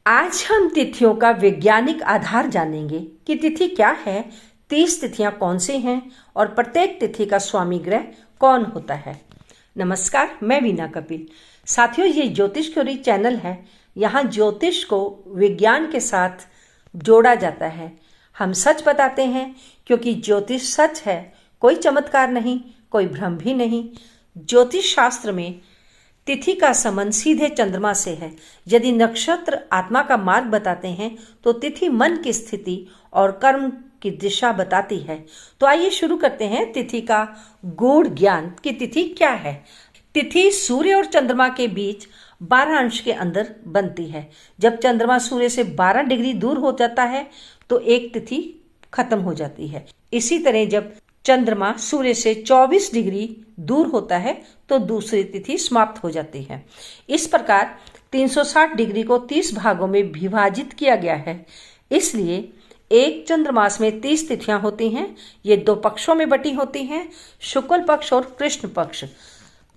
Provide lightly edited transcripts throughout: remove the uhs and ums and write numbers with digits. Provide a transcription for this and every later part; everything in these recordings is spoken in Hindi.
आज हम तिथियों का वैज्ञानिक आधार जानेंगे कि तिथि क्या है, 30 तिथियां कौन सी हैं और प्रत्येक तिथि का स्वामी ग्रह कौन होता है। नमस्कार, मैं वीना कपिल। साथियों, ये ज्योतिष क्यूरी चैनल है। यहाँ ज्योतिष को विज्ञान के साथ जोड़ा जाता है। हम सच बताते हैं क्योंकि ज्योतिष सच है, कोई चमत्कार नहीं, कोई भ्रम भी नहीं। ज्योतिष शास्त्र में तिथि का संबंध सीधे चंद्रमा से है। यदि नक्षत्र आत्मा का मार्ग बताते हैं तो तिथि मन की स्थिति और कर्म की दिशा बताती है। तो आइए शुरू करते हैं तिथि का गूढ़ ज्ञान कि तिथि क्या है। तिथि सूर्य और चंद्रमा के बीच 12 अंश के अंदर बनती है। जब चंद्रमा सूर्य से 12 डिग्री दूर हो जाता है तो एक तिथि खत्म हो जाती है। इसी तरह जब चंद्रमा सूर्य से 24 डिग्री दूर होता है तो दूसरी तिथि समाप्त हो जाती है। इस प्रकार 360 डिग्री को 30 भागों में विभाजित किया गया है। इसलिए एक चंद्रमास में 30 तिथियां होती हैं। ये 2 पक्षों में बटी होती हैं, शुक्ल पक्ष और कृष्ण पक्ष।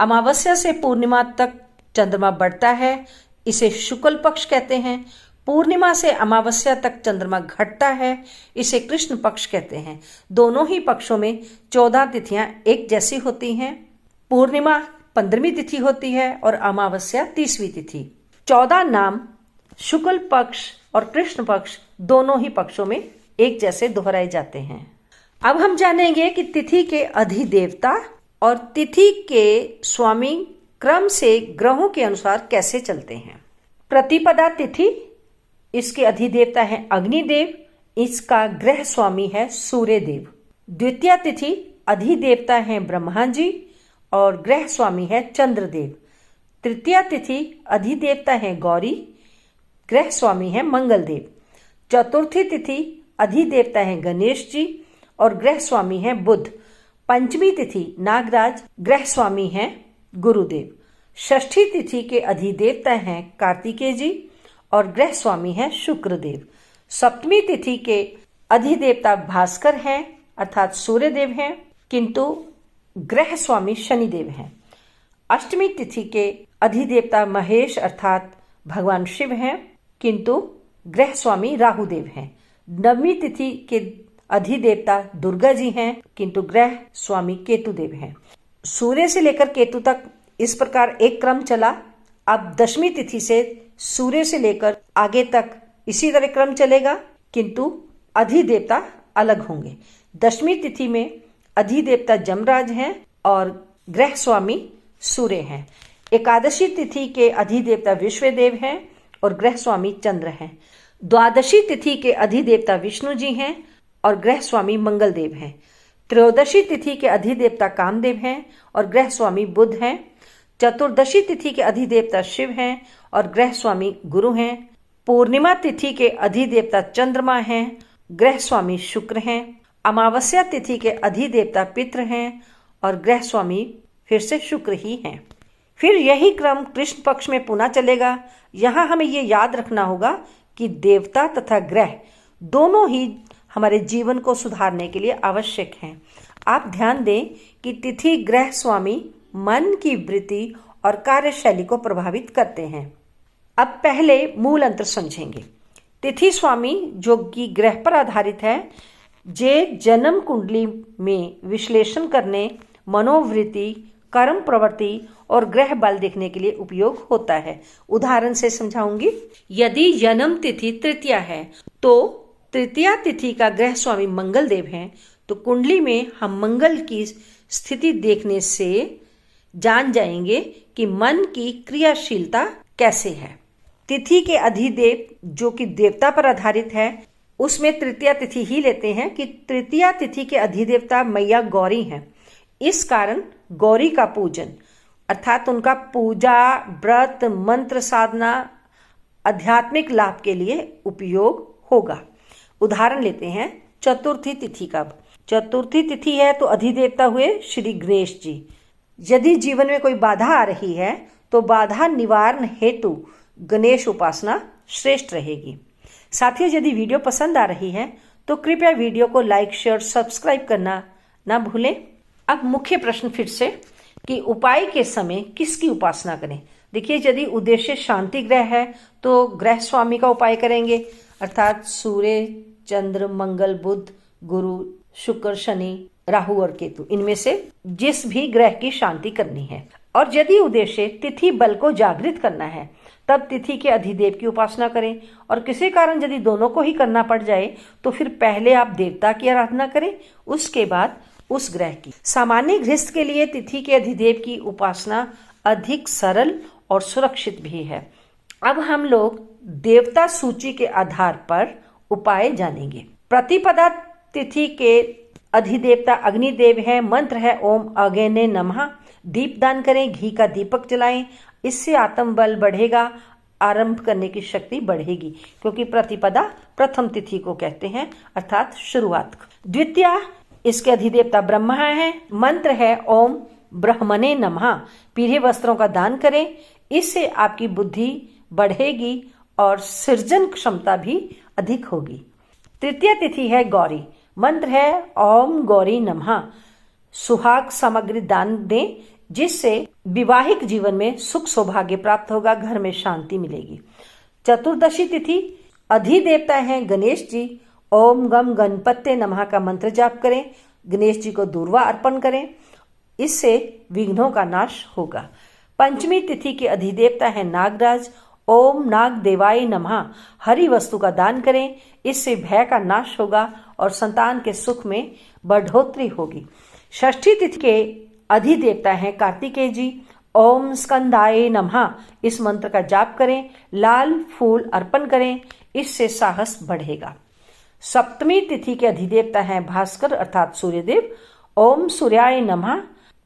अमावस्या से पूर्णिमा तक चंद्रमा बढ़ता है, इसे शुक्ल पक्ष कहते हैं। पूर्णिमा से अमावस्या तक चंद्रमा घटता है, इसे कृष्ण पक्ष कहते हैं। दोनों ही पक्षों में 14 तिथियां एक जैसी होती हैं। पूर्णिमा 15वीं तिथि होती है और अमावस्या 30वीं तिथि। 14 नाम शुक्ल पक्ष और कृष्ण पक्ष दोनों ही पक्षों में एक जैसे दोहराए जाते हैं। अब हम जानेंगे कि तिथि के अधिदेवता और तिथि के स्वामी क्रम से ग्रहों के अनुसार कैसे चलते हैं। प्रतिपदा तिथि, इसके अधिदेवता है अग्निदेव, इसका ग्रह स्वामी है सूर्य देव। द्वितीय तिथि अधिदेवता है ब्रह्मा जी और ग्रह स्वामी है चंद्रदेव। तृतीय तिथि अधिदेवता है गौरी, ग्रह स्वामी है मंगलदेव। चतुर्थी तिथि अधिदेवता है गणेश जी और ग्रह स्वामी है बुध। पंचमी तिथि नागराज, ग्रह स्वामी है गुरुदेव। षष्ठी तिथि के अधिदेवता हैं कार्तिकेय जी और ग्रह स्वामी है शुक्रदेव। सप्तमी तिथि के अधिदेवता भास्कर हैं अर्थात सूर्यदेव हैं, किंतु ग्रह स्वामी शनिदेव हैं। अष्टमी तिथि के अधिदेवता महेश अर्थात भगवान शिव हैं, किंतु ग्रह स्वामी राहुदेव हैं। नवमी तिथि के अधिदेवता दुर्गा जी हैं, किंतु ग्रह स्वामी केतुदेव हैं। सूर्य से लेकर केतु तक इस प्रकार एक क्रम चला। अब 10वीं तिथि से सूर्य से लेकर आगे तक इसी तरह क्रम चलेगा, किंतु अधिदेवता अलग होंगे। 10वीं तिथि में अधिदेवता जमराज हैं और ग्रह स्वामी सूर्य हैं। एकादशी तिथि के अधिदेवता विश्वदेव हैं और ग्रह स्वामी चंद्र हैं। द्वादशी तिथि के अधिदेवता विष्णु जी हैं और ग्रह स्वामी मंगलदेव हैं। त्रयोदशी तिथि के अधिदेवता कामदेव हैं और ग्रह स्वामी बुध हैं। चतुर्दशी तिथि के अधिदेवता शिव हैं और ग्रह स्वामी गुरु हैं। पूर्णिमा तिथि के अधिदेवता चंद्रमा हैं, ग्रह स्वामी शुक्र हैं। अमावस्या तिथि के अधिदेवता पितृ हैं और ग्रह स्वामी फिर से शुक्र ही हैं। फिर यही क्रम कृष्ण पक्ष में पुनः चलेगा। यहाँ हमें ये याद रखना होगा कि देवता तथा ग्रह दोनों ही हमारे जीवन को सुधारने के लिए आवश्यक हैं। आप ध्यान दें कि तिथि ग्रह स्वामी मन की वृत्ति और कार्यशैली को प्रभावित करते हैं। अब पहले मूल अंतर समझेंगे। तिथि स्वामी जो कि ग्रह पर आधारित है, जे जन्म कुंडली में विश्लेषण करने, मनोवृत्ति, कर्म प्रवृत्ति और ग्रह बल देखने के लिए उपयोग होता है। उदाहरण से समझाऊंगी। यदि जन्म तिथि तृतीया है तो तृतीया तिथि का ग्रह स्वामी मंगल देव हैं, तो कुंडली में हम मंगल की स्थिति देखने से जान जाएंगे कि मन की क्रियाशीलता कैसे है। तिथि के अधिदेव जो कि देवता पर आधारित है, उसमें तृतीया तिथि ही लेते हैं कि तृतीया तिथि के अधिदेवता मैया गौरी हैं। इस कारण गौरी का पूजन अर्थात उनका पूजा, व्रत, मंत्र साधना आध्यात्मिक लाभ के लिए उपयोग होगा। उदाहरण लेते हैं चतुर्थी तिथि का। चतुर्थी तिथि है तो अधिदेवता हुए श्री गणेश जी। यदि जीवन में कोई बाधा आ रही है तो बाधा निवारण हेतु गणेश उपासना श्रेष्ठ रहेगी। साथियों, यदि वीडियो पसंद आ रही है तो कृपया वीडियो को लाइक, शेयर, सब्सक्राइब करना ना भूलें। अब मुख्य प्रश्न फिर से कि उपाय के समय किसकी उपासना करें। देखिए, यदि उद्देश्य शांति ग्रह है तो ग्रह स्वामी का उपाय करेंगे, अर्थात सूर्य, चंद्र, मंगल, बुध, गुरु, शुक्र, शनि, राहु और केतु, इनमें से जिस भी ग्रह की शांति करनी है। और यदि उद्देश्य तिथि बल को जागृत करना है तब तिथि के अधिदेव की उपासना करें। और किसी कारण यदि दोनों को ही करना पड़ जाए तो फिर पहले आप देवता की आराधना करें, उसके बाद उस ग्रह की। सामान्य गृहस्थ के लिए तिथि के अधिदेव की उपासना अधिक सरल और सुरक्षित भी है। अब हम लोग देवता सूची के आधार पर उपाय जानेंगे। प्रतिपदा तिथि के अधिदेवता अग्निदेव है। मंत्र है ओम अग्ने नमः। दीप दान करें, घी का दीपक जलाएं, इससे आत्म बल बढ़ेगा, आरंभ करने की शक्ति बढ़ेगी, क्योंकि प्रतिपदा प्रथम तिथि को कहते हैं, अर्थात शुरुआत। द्वितीया इसके अधिदेवता ब्रह्मा है। मंत्र है ओम ब्रह्मणे नमः। पीले वस्त्रों का दान करें, इससे आपकी बुद्धि बढ़ेगी और सृजन क्षमता भी अधिक होगी। तृतीय तिथि है गौरी। मंत्र है ओम गौरी नमः। सुहाग सामग्री दान दें, जिससे वैवाहिक जीवन में सुख सौभाग्य प्राप्त होगा, घर में शांति मिलेगी। चतुर्दशी तिथि अधिदेवता है गणेश जी। ओम गम गणपते नमः का मंत्र जाप करें, गणेश जी को दूर्वा अर्पण करें, इससे विघ्नों का नाश होगा। पंचमी तिथि के अधिदेवता है नागराज। ओम नाग देवाय नमः। हरी वस्तु का दान करें, इससे भय का नाश होगा और संतान के सुख में बढ़ोतरी होगी। षष्ठी तिथि के अधिदेवता है कार्तिकेय जी। ओम स्कंदाय नमः। इस मंत्र का जाप करें, लाल फूल अर्पण करें, इससे साहस बढ़ेगा। सप्तमी तिथि के अधिदेवता है भास्कर अर्थात सूर्यदेव। ओम सूर्याय नमः।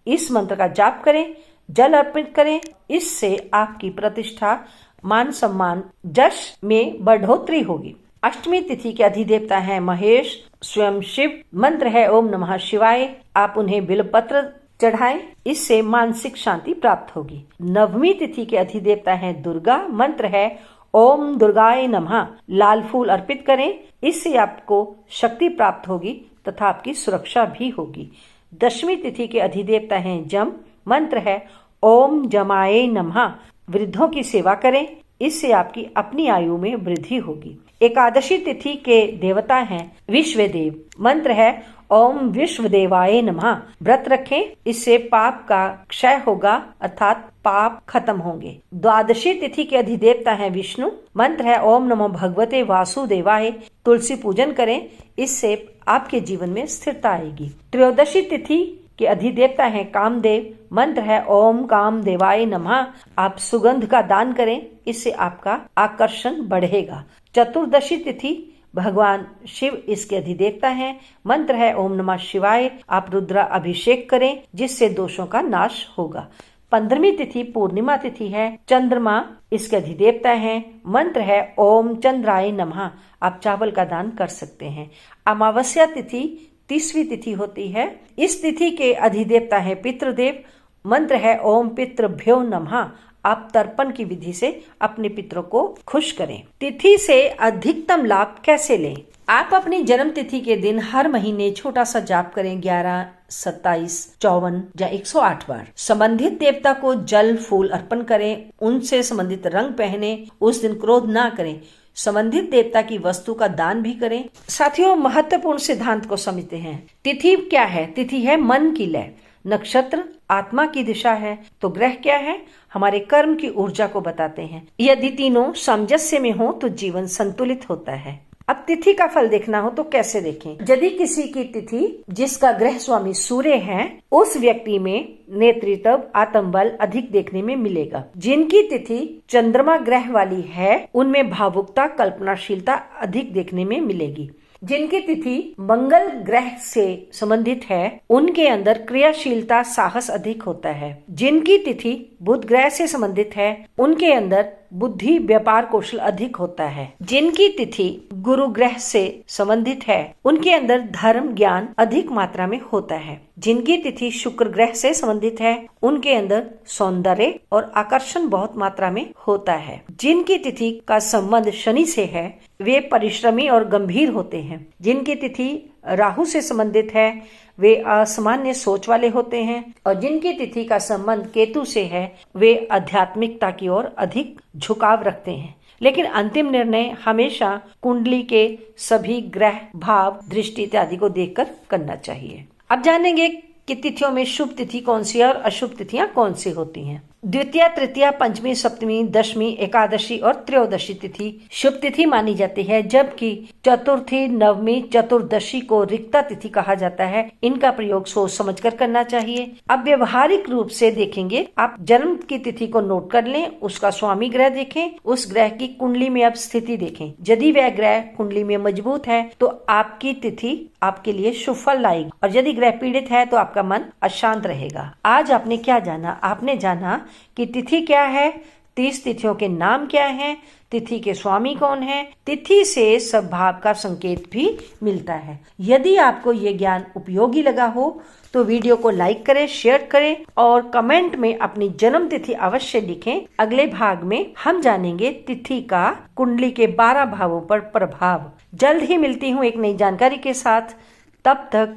इस मंत्र का जाप करें, जल अर्पित करें, इससे आपकी प्रतिष्ठा, मान सम्मान, यश में बढ़ोतरी होगी। अष्टमी तिथि के अधिदेवता है महेश स्वयं शिव। मंत्र है ओम नमः शिवाय। आप उन्हें बिल्वपत्र चढ़ाएं, इससे मानसिक शांति प्राप्त होगी। नवमी तिथि के अधिदेवता है दुर्गा। मंत्र है ओम दुर्गाय नमः। लाल फूल अर्पित करें, इससे आपको शक्ति प्राप्त होगी तथा आपकी सुरक्षा भी होगी। दशमी तिथि के अधिदेवता है जम। मंत्र है ओम जमाए नमः। वृद्धों की सेवा करें, इससे आपकी अपनी आयु में वृद्धि होगी। एकादशी तिथि के देवता हैं विश्वदेव। मंत्र है ओम विश्वदेवाय नमः। व्रत रखें, इससे पाप का क्षय होगा, अर्थात पाप खत्म होंगे। द्वादशी तिथि के अधिदेवता हैं विष्णु। मंत्र है ओम नमो भगवते वासुदेवाय। तुलसी पूजन करें, इससे आपके जीवन में स्थिरता आएगी। त्रयोदशी तिथि के अधिदेवता है कामदेव। मंत्र है ओम कामदेवाय नमः। आप सुगंध का दान करें, इससे आपका आकर्षण बढ़ेगा। चतुर्दशी तिथि भगवान शिव इसके अधिदेवता हैं। मंत्र है ओम नमः शिवाय। आप रुद्रा अभिषेक करें, जिससे दोषों का नाश होगा। 15वीं तिथि पूर्णिमा तिथि है। चंद्रमा इसके अधिदेवता हैं। मंत्र है ओम चंद्राय नमः। आप चावल का दान कर सकते हैं। अमावस्या तिथि 30वीं तिथि होती है। इस तिथि के अधिदेवता है पितृदेव। मंत्र है ओम पितृभ्यो नमः। आप तर्पण की विधि से अपने पितरों को खुश करें। तिथि से अधिकतम लाभ कैसे लें? आप अपनी जन्म तिथि के दिन हर महीने छोटा सा जाप करें, 11, 27, 54 या 108 बार। संबंधित देवता को जल फूल अर्पण करें, उनसे संबंधित रंग पहने, उस दिन क्रोध ना करें। संबंधित देवता की वस्तु का दान भी करें। साथियों, महत्वपूर्ण सिद्धांत को समझते हैं। तिथि क्या है? तिथि है मन की लय। नक्षत्र आत्मा की दिशा है, तो ग्रह क्या है? हमारे कर्म की ऊर्जा को बताते हैं। यदि तीनों सामंजस्य में हो तो जीवन संतुलित होता है। अब तिथि का फल देखना हो तो कैसे देखें? यदि किसी की तिथि जिसका ग्रह स्वामी सूर्य है, उस व्यक्ति में नेतृत्व, आत्मबल अधिक देखने में मिलेगा। जिनकी तिथि चंद्रमा ग्रह वाली है, उनमें भावुकता, कल्पनाशीलता अधिक देखने में मिलेगी। जिनकी तिथि मंगल ग्रह से संबंधित है, उनके अंदर क्रियाशीलता, साहस अधिक होता है। जिनकी तिथि बुध ग्रह से संबंधित है, उनके अंदर बुद्धि, व्यापार कौशल अधिक होता है। जिनकी तिथि गुरु ग्रह से संबंधित है, उनके अंदर धर्म ज्ञान अधिक मात्रा में होता है। जिनकी तिथि शुक्र ग्रह से संबंधित है, उनके अंदर सौंदर्य और आकर्षण बहुत मात्रा में होता है। जिनकी तिथि का संबंध शनि से है, वे परिश्रमी और गंभीर होते हैं। जिनकी तिथि राहु से संबंधित है वे असामान्य सोच वाले होते हैं, और जिनकी तिथि का संबंध केतु से है वे आध्यात्मिकता की ओर अधिक झुकाव रखते हैं। लेकिन अंतिम निर्णय हमेशा कुंडली के सभी ग्रह, भाव, दृष्टि इत्यादि को देखकर करना चाहिए। अब जानेंगे कि तिथियों में शुभ तिथि कौन सी है और अशुभ तिथियां कौन सी होती हैं। द्वितीया, तृतीया, पंचमी, सप्तमी, दशमी, एकादशी और त्रयोदशी तिथि शुभ तिथि मानी जाती है, जबकि चतुर्थी, नवमी, चतुर्दशी को रिक्ता तिथि कहा जाता है। इनका प्रयोग सोच समझकर करना चाहिए। अब व्यवहारिक रूप से देखेंगे, आप जन्म की तिथि को नोट कर लें, उसका स्वामी ग्रह देखें, उस ग्रह की कुंडली में अब स्थिति देखें। यदि वह ग्रह कुंडली में मजबूत है तो आपकी तिथि आपके लिए शुभ फल लाएगी, और यदि ग्रह पीड़ित है तो आपका मन अशांत रहेगा। आज आपने क्या जाना? आपने जाना कि तिथि क्या है, 30 तिथियों के नाम क्या हैं, तिथि के स्वामी कौन है, तिथि से स्वभाव का संकेत भी मिलता है। यदि आपको ये ज्ञान उपयोगी लगा हो तो वीडियो को लाइक करें, शेयर करें और कमेंट में अपनी जन्म तिथि अवश्य लिखें। अगले भाग में हम जानेंगे तिथि का कुंडली के 12 भावों पर प्रभाव। जल्द ही मिलती हूँ एक नई जानकारी के साथ। तब तक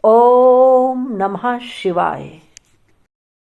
ओम नमः शिवाय।